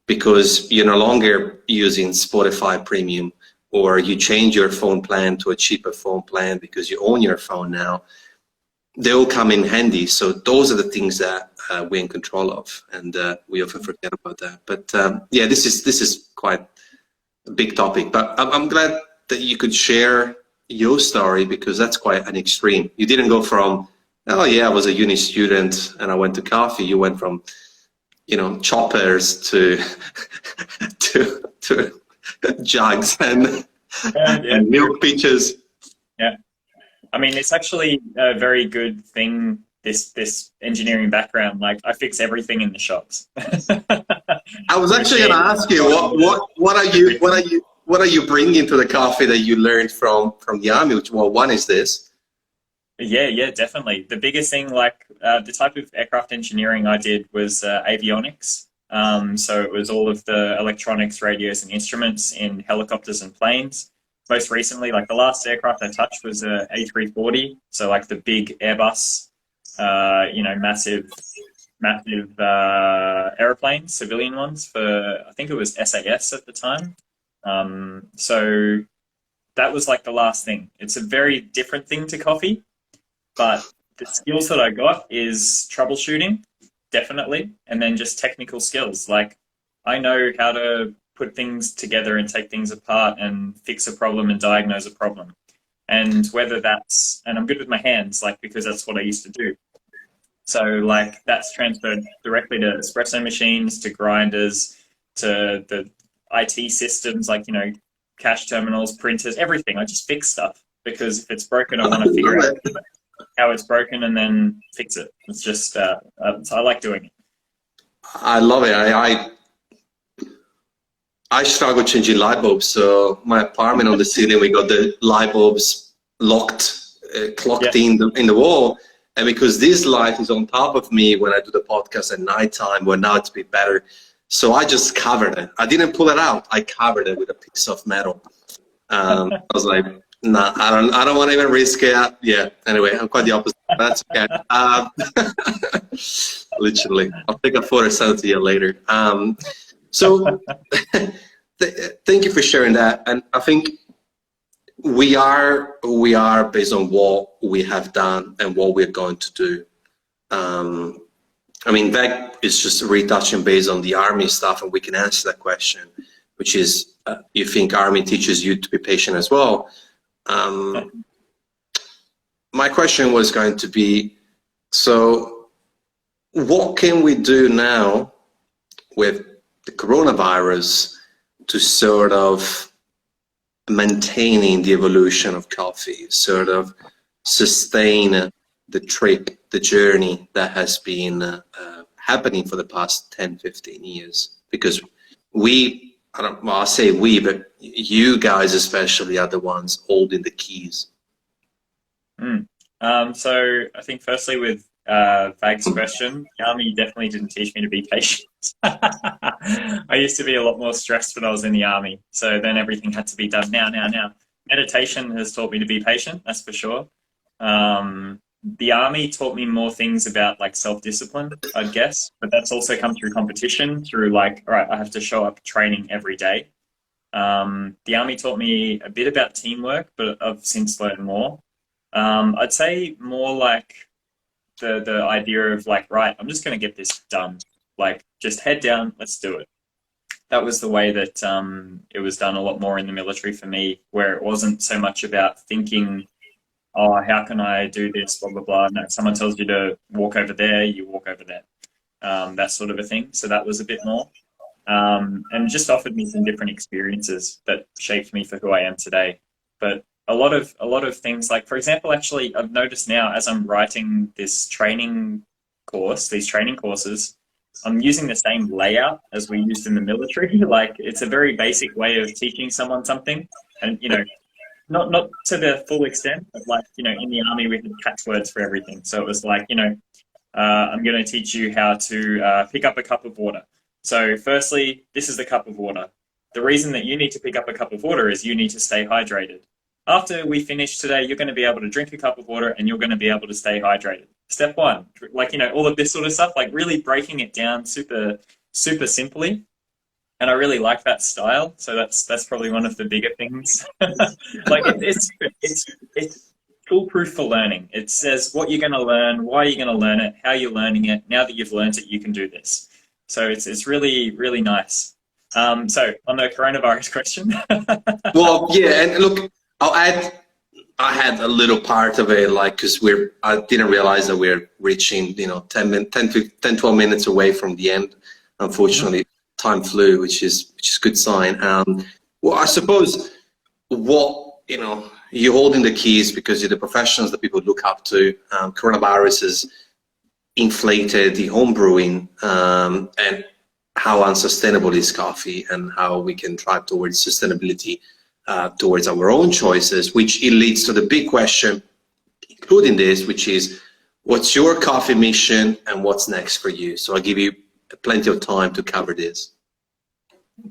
S1: because you're no longer using Spotify Premium, or you change your phone plan to a cheaper phone plan because you own your phone now, they all come in handy. So those are the things that we're in control of, and we often forget about that. But yeah, this is quite a big topic, but I'm glad that you could share your story, because that's quite an extreme. You didn't go from, oh yeah, I was a uni student and I went to coffee. You went from, you know, choppers to jugs and milk pitchers.
S2: Yeah, I mean, it's actually a very good thing, this engineering background. Like, I fix everything in the shops.
S1: I was actually going to ask you, what are you bringing to the coffee that you learned from the army? Well, one is this.
S2: Yeah, definitely. The biggest thing, like the type of aircraft engineering I did was avionics. So it was all of the electronics, radios, and instruments in helicopters and planes. Most recently, like the last aircraft I touched was a A340. So like the big Airbus, you know, massive airplanes, civilian ones for, I think it was SAS at the time. So that was like the last thing. It's a very different thing to coffee. But the skills that I got is troubleshooting, definitely, and then just technical skills. Like, I know how to put things together and take things apart and fix a problem and diagnose a problem. And whether that's, and I'm good with my hands, like, because that's what I used to do. So like that's transferred directly to espresso machines, to grinders, to the IT systems, like, you know, cash terminals, printers, everything. I just fix stuff, because if it's broken, I want to figure out how it's broken and then fix it. It's just, so I like doing it.
S1: I love it. I struggle changing light bulbs. So my apartment, on the ceiling, we got the light bulbs clocked in the wall. And because this light is on top of me when I do the podcast at nighttime, well, now it's a bit better. So I just covered it. I didn't pull it out. I covered it with a piece of metal. I was like, nah, I don't want to even risk it. Yeah. Anyway, I'm quite the opposite. That's okay. Literally, I'll take a photo, send it to you later. So thank you for sharing that. And I think we are based on what we have done and what we're going to do. I mean, that is just retouching based on the Army stuff, and we can answer that question, which is, you think Army teaches you to be patient as well? My question was going to be, so what can we do now with the coronavirus to sort of maintaining the evolution of coffee, sort of sustain the trip, the journey that has been happening for the past 10, 15 years. Because I'll say we, but you guys especially are the ones holding the keys.
S2: So I think firstly with Vag's question, the army definitely didn't teach me to be patient. I used to be a lot more stressed when I was in the army. So then everything had to be done now. Meditation has taught me to be patient, that's for sure. The army taught me more things about like self-discipline, I guess, but that's also come through competition, through like, all right, I have to show up training every day. The army taught me a bit about teamwork, but I've since learned more. I'd say more like the idea of like, right, I'm just going to get this done. Like, just head down, let's do it. That was the way that it was done a lot more in the military for me, where it wasn't so much about thinking, oh, how can I do this, blah, blah, blah. No, someone tells you to walk over there, you walk over there. That sort of a thing. So that was a bit more. And just offered me some different experiences that shaped me for who I am today. But a lot of things, like, for example, actually, I've noticed now as I'm writing this training course, these training courses, I'm using the same layout as we used in the military. Like, it's a very basic way of teaching someone something. And, you know, not to the full extent, but like, you know, in the army, we had catchwords for everything. So it was like, you know, I'm going to teach you how to pick up a cup of water. So firstly, this is the cup of water. The reason that you need to pick up a cup of water is you need to stay hydrated. After we finish today, you're going to be able to drink a cup of water and you're going to be able to stay hydrated. Step one, like, you know, all of this sort of stuff, like really breaking it down super, super simply. And I really like that style. So that's probably one of the bigger things. Like it's foolproof for learning. It says what you're going to learn, why you're going to learn it, how you're learning it. Now that you've learned it, you can do this. So it's really, really nice. So on the coronavirus question.
S1: Well, yeah, and look, I had a little part of it, like, because I didn't realize that we're reaching, you know, 10, 12 minutes away from the end. Unfortunately, time flew, which is good sign. Well, I suppose what, you know, you're holding the keys because you're the professionals that people look up to. Coronavirus has inflated the home brewing and how unsustainable is coffee and how we can drive towards sustainability towards our own choices, which it leads to the big question, including this, which is, what's your coffee mission and what's next for you? So I'll give you plenty of time to cover this.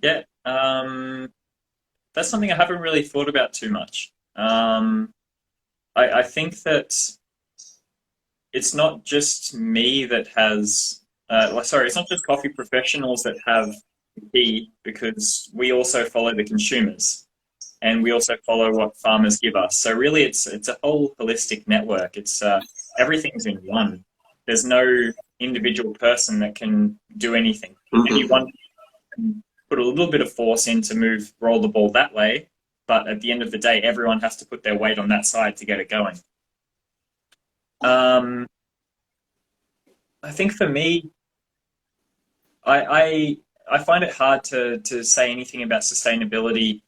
S2: Yeah, that's something I haven't really thought about too much. I think that it's not just me that has, it's not just coffee professionals that have the key, because we also follow the consumers. And we also follow what farmers give us. So really, it's a whole holistic network. It's everything's in one. There's no individual person that can do anything. Anyone can put a little bit of force in to roll the ball that way, but at the end of the day, everyone has to put their weight on that side to get it going. I think for me, I find it hard to say anything about sustainability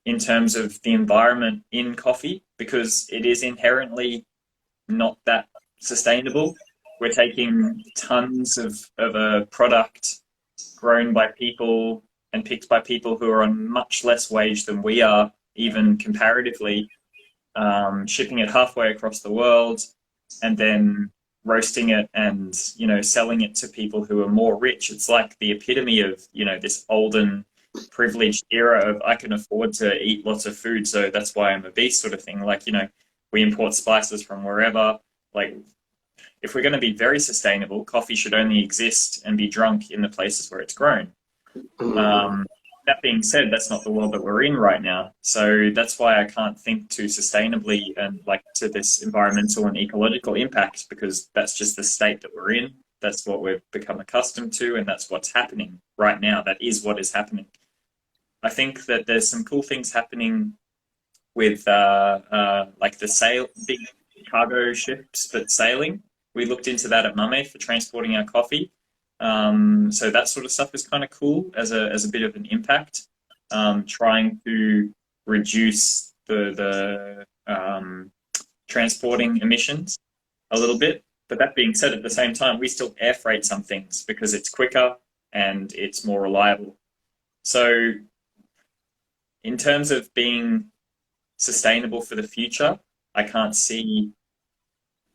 S2: in terms of the environment in coffee, because it is inherently not that sustainable. We're taking tons of a product grown by people and picked by people who are on much less wage than we are, even comparatively, shipping it halfway across the world, and then roasting it and, you know, selling it to people who are more rich. It's like the epitome of, you know, this olden privileged era of I can afford to eat lots of food, so that's why I'm obese sort of thing. Like, you know, we import spices from wherever. Like, if we're going to be very sustainable, coffee should only exist and be drunk in the places where it's grown. That being said, that's not the world that we're in right now. So that's why I can't think too sustainably and like to this environmental and ecological impact, because that's just the state that we're in. That's what we've become accustomed to, and that's what's happening right now. That is what is happening. I think that there's some cool things happening with like the big cargo ships that's sailing. We looked into that at Mame for transporting our coffee. So that sort of stuff is kind of cool as a bit of an impact. Trying to reduce the transporting emissions a little bit. But that being said, at the same time, we still air freight some things because it's quicker and it's more reliable. So in terms of being sustainable for the future, I can't see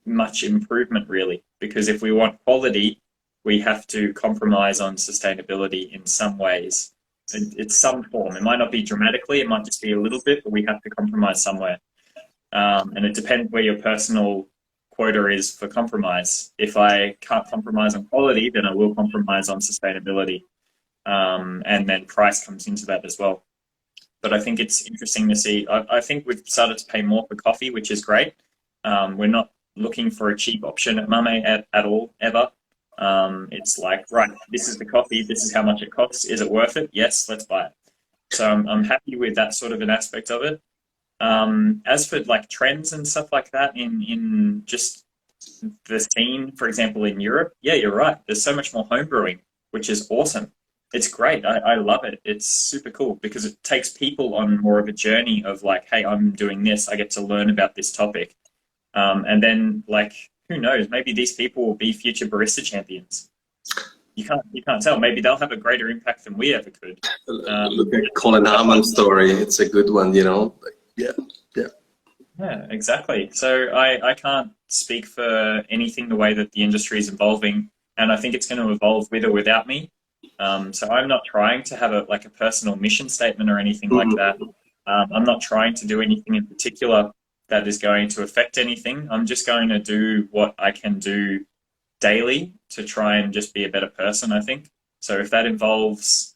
S2: much improvement really, because if we want quality, we have to compromise on sustainability in some ways. It's some form. It might not be dramatically, it might just be a little bit, but we have to compromise somewhere. And it depends where your personal quota is for compromise. If I can't compromise on quality, then I will compromise on sustainability. And then price comes into that as well. But I think it's interesting to see. I think we've started to pay more for coffee, which is great. We're not looking for a cheap option at Mame at all, ever. It's like, right, this is the coffee, this is how much it costs. Is it worth it? Yes, let's buy it. So I'm happy with that sort of an aspect of it. As for like trends and stuff like that in just the scene, for example, in Europe, yeah, you're right. There's so much more home brewing, which is awesome. It's great. I love it. It's super cool because it takes people on more of a journey of like, hey, I'm doing this. I get to learn about this topic. And then like, who knows, maybe these people will be future barista champions. You can't tell. Maybe they'll have a greater impact than we ever could.
S1: Look at Colin Harmon's story. It's a good one, you know.
S2: Yeah, exactly. So I can't speak for anything the way that the industry is evolving, and I think it's going to evolve with or without me. So I'm not trying to have a personal mission statement or anything like that. I'm not trying to do anything in particular that is going to affect anything. I'm just going to do what I can do daily to try and just be a better person, I think. So if that involves,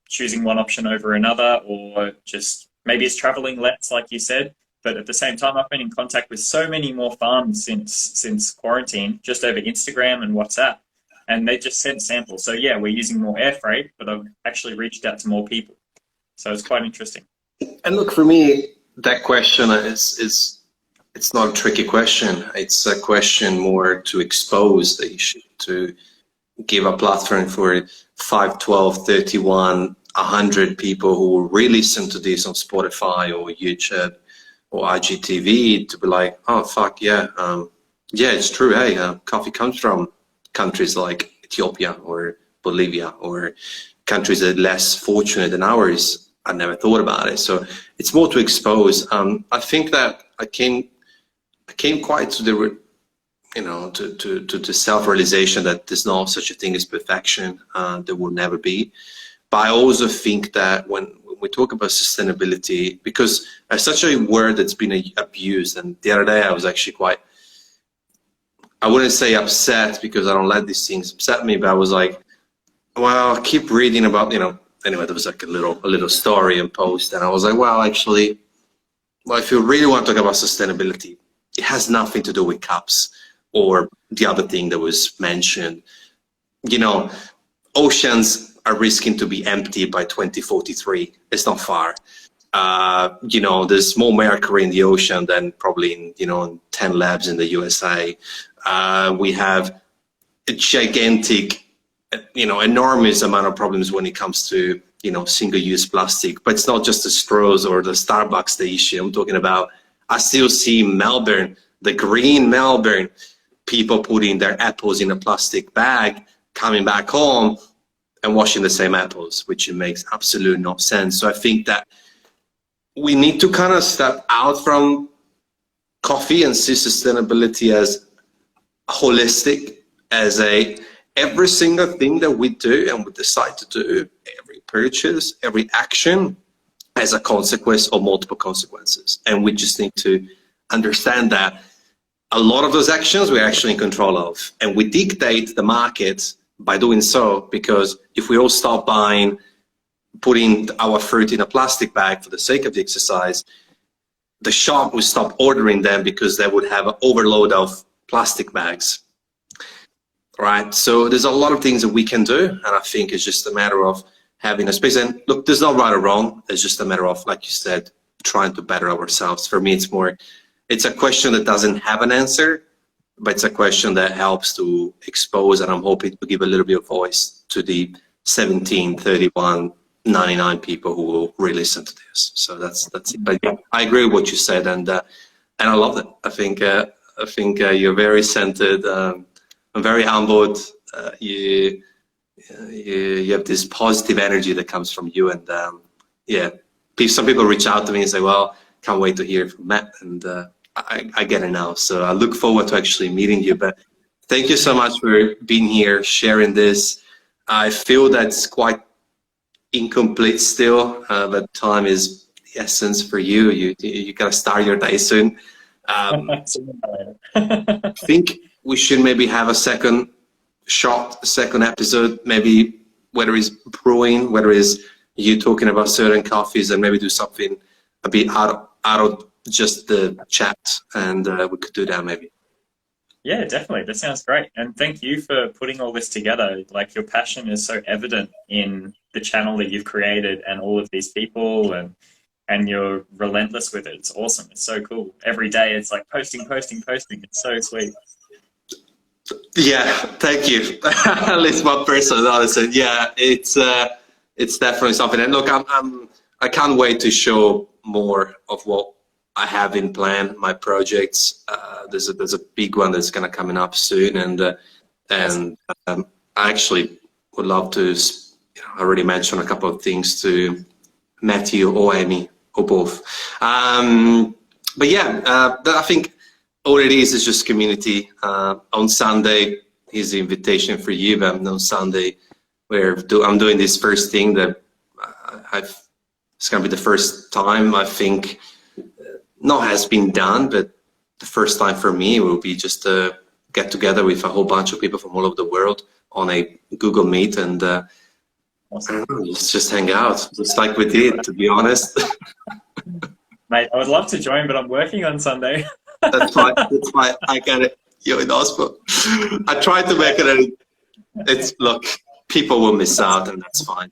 S2: choosing one option over another, or just maybe it's traveling less, like you said. But at the same time, I've been in contact with so many more farms since quarantine, just over Instagram and WhatsApp, and they just sent samples. So yeah, we're using more air freight, but I've actually reached out to more people. So it's quite interesting.
S1: And look, for me, that question is it's not a tricky question. It's a question more to expose the issue, to give a platform for 5, 12, 31, 100 people who will really listen to this on Spotify or YouTube or IGTV to be like, oh, fuck, yeah, it's true. Hey, coffee comes from countries like Ethiopia or Bolivia or countries that are less fortunate than ours. I never thought about it. So it's more to expose. I think that I came quite to the, to the self-realization that there's no such a thing as perfection. There will never be. But I also think that when we talk about sustainability, because it's such a word that's been abused, and the other day I was actually quite, I wouldn't say upset because I don't let these things upset me, but I was like, well, I keep reading about, anyway, there was like a little story and post, and I was like, well, actually, if you really want to talk about sustainability, it has nothing to do with cups or the other thing that was mentioned. Oceans are risking to be empty by 2043. It's not far. There's more mercury in the ocean than probably in 10 labs in the USA. We have a gigantic, enormous amount of problems when it comes to, single-use plastic. But it's not just the straws or the Starbucks the issue. I'm talking about, I still see Melbourne, the green Melbourne, people putting their apples in a plastic bag, coming back home and washing the same apples, which makes absolute no sense. So I think that we need to kind of step out from coffee and see sustainability as holistic, as every single thing that we do and we decide to do, every purchase, every action has a consequence or multiple consequences. And we just need to understand that a lot of those actions we're actually in control of. And we dictate the market by doing so, because if we all stop putting our fruit in a plastic bag for the sake of the exercise, the shop will stop ordering them because they would have an overload of plastic bags, right? So there's a lot of things that we can do, and I think it's just a matter of having a space. And look, there's no right or wrong. It's just a matter of, like you said, trying to better ourselves. For me, it's a question that doesn't have an answer, but it's a question that helps to expose, and I'm hoping to give a little bit of voice to the 17, 31, 99 people who will really listen to this. So that's it. But yeah, I agree with what you said, and I love it. I think you're very centered. I'm very humbled. You have this positive energy that comes from you, and yeah, some people reach out to me and say, "Well, can't wait to hear from Matt," and I get it now. So I look forward to actually meeting you. But thank you so much for being here, sharing this. I feel that's quite incomplete still, but time is the essence for you. You gotta start your day soon. I think we should maybe have a second episode, maybe whether it's brewing, whether it's you talking about certain coffees, and maybe do something a bit out of just the chat, and we could do that maybe.
S2: Yeah, definitely. That sounds great. And thank you for putting all this together. Like, your passion is so evident in the channel that you've created and all of these people, and you're relentless with it. It's awesome. It's so cool. Every day it's like posting. It's so sweet.
S1: Yeah, thank you. At least one person noticed it. Yeah, it's definitely something. And look, I can't wait to show more of what I have in plan, my projects. There's a big one that's gonna coming up soon, and I actually would love to. I already mentioned a couple of things to Matthew or Amy or both. But yeah, I think all it is just community. On Sunday is the invitation for you, but on Sunday I'm doing this first thing that it's gonna be the first time I think not has been done, but the first time for me will be just to get together with a whole bunch of people from all over the world on a Google Meet and
S2: Awesome.
S1: I don't know, just hang out, just like we did, to be honest.
S2: Mate, I would love to join, but I'm working on Sunday.
S1: That's fine. That's fine. I get it. You're in hospital. I tried to make it. Look, people will miss out, and that's fine.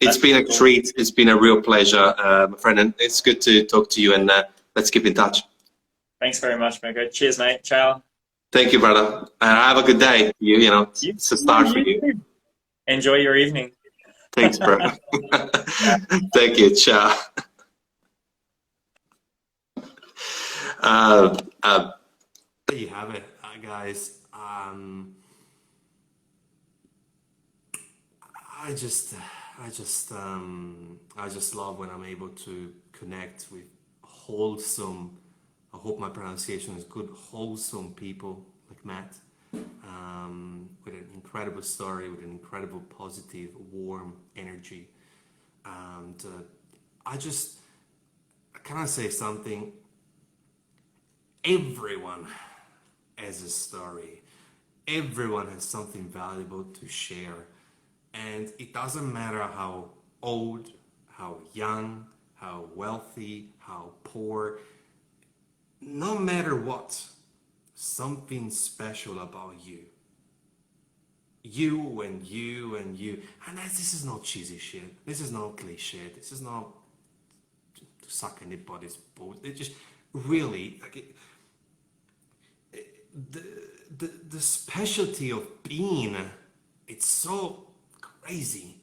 S1: It's been a treat. It's been a real pleasure, my friend, and it's good to talk to you. And let's keep in touch.
S2: Thanks very much, Mako. Cheers, mate. Ciao.
S1: Thank you, brother. Have a good day. You know, it's a start for you.
S2: Enjoy your evening.
S1: Thanks, bro. Thank you. Ciao. There you have it, guys. I just love when I'm able to connect with wholesome. I hope my pronunciation is good. Wholesome people like Matt, with an incredible story, with an incredible positive, warm energy, and can I say something? Everyone has a story. Everyone has something valuable to share. And it doesn't matter how old, how young, how wealthy, how poor, no matter what, something special about you. You and you and you. And this is not cheesy shit. This is not cliche. This is not to suck anybody's balls. It just really, like, the specialty of being, it's so crazy.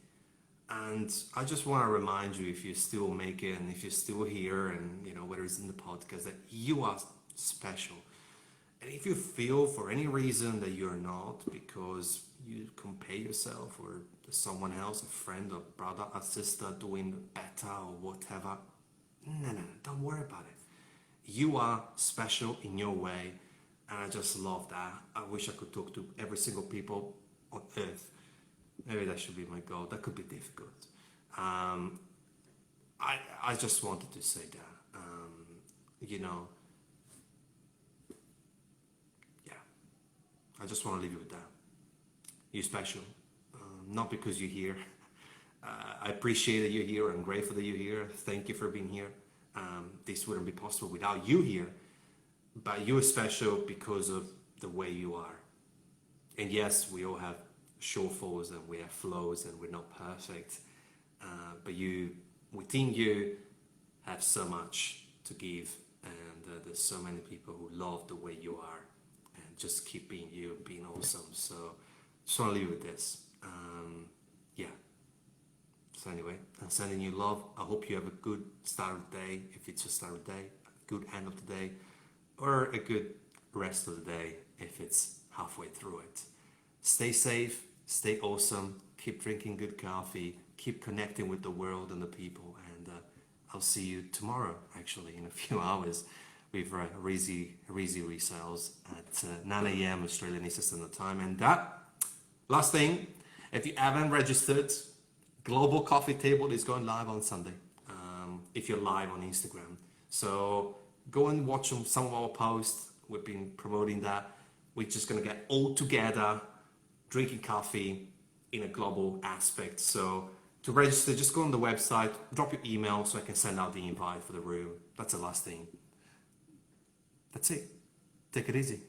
S1: And I just want to remind you, if you still make it and if you're still here, and you know, whether it's in the podcast, that you are special. And if you feel for any reason that you're not, because you compare yourself or someone else, a friend or brother or sister doing better or whatever, no, don't worry about it. You are special in your way. And I just love that. I wish I could talk to every single people on earth. Maybe that should be my goal. That could be difficult. I just wanted to say that. You know, yeah. I just want to leave you with that. You're special. Not because you're here. I appreciate that you're here. I'm grateful that you're here. Thank you for being here. This wouldn't be possible without you here. But you are special because of the way you are. And yes, we all have shortfalls and we have flaws and we're not perfect. But within you, have so much to give. And there's so many people who love the way you are. And just keep being you and being awesome. So just want to leave you with this. Yeah.
S3: So anyway, I'm sending you love. I hope you have a good start of the day, if it's your start of the day, a good end of the day, or a good rest of the day if it's halfway through it. Stay safe, stay awesome, keep drinking good coffee, keep connecting with the world and the people, and I'll see you tomorrow, actually, in a few hours with Reezy Resales at 9 a.m. Australian Eastern Standard Time. And that, last thing, if you haven't registered, Global Coffee Table is going live on Sunday, if you're live on Instagram. So go and watch some of our posts. We've been promoting that. We're just going to get all together, drinking coffee in a global aspect. So to register, just go on the website, drop your email so I can send out the invite for the room. That's the last thing. That's it. Take it easy.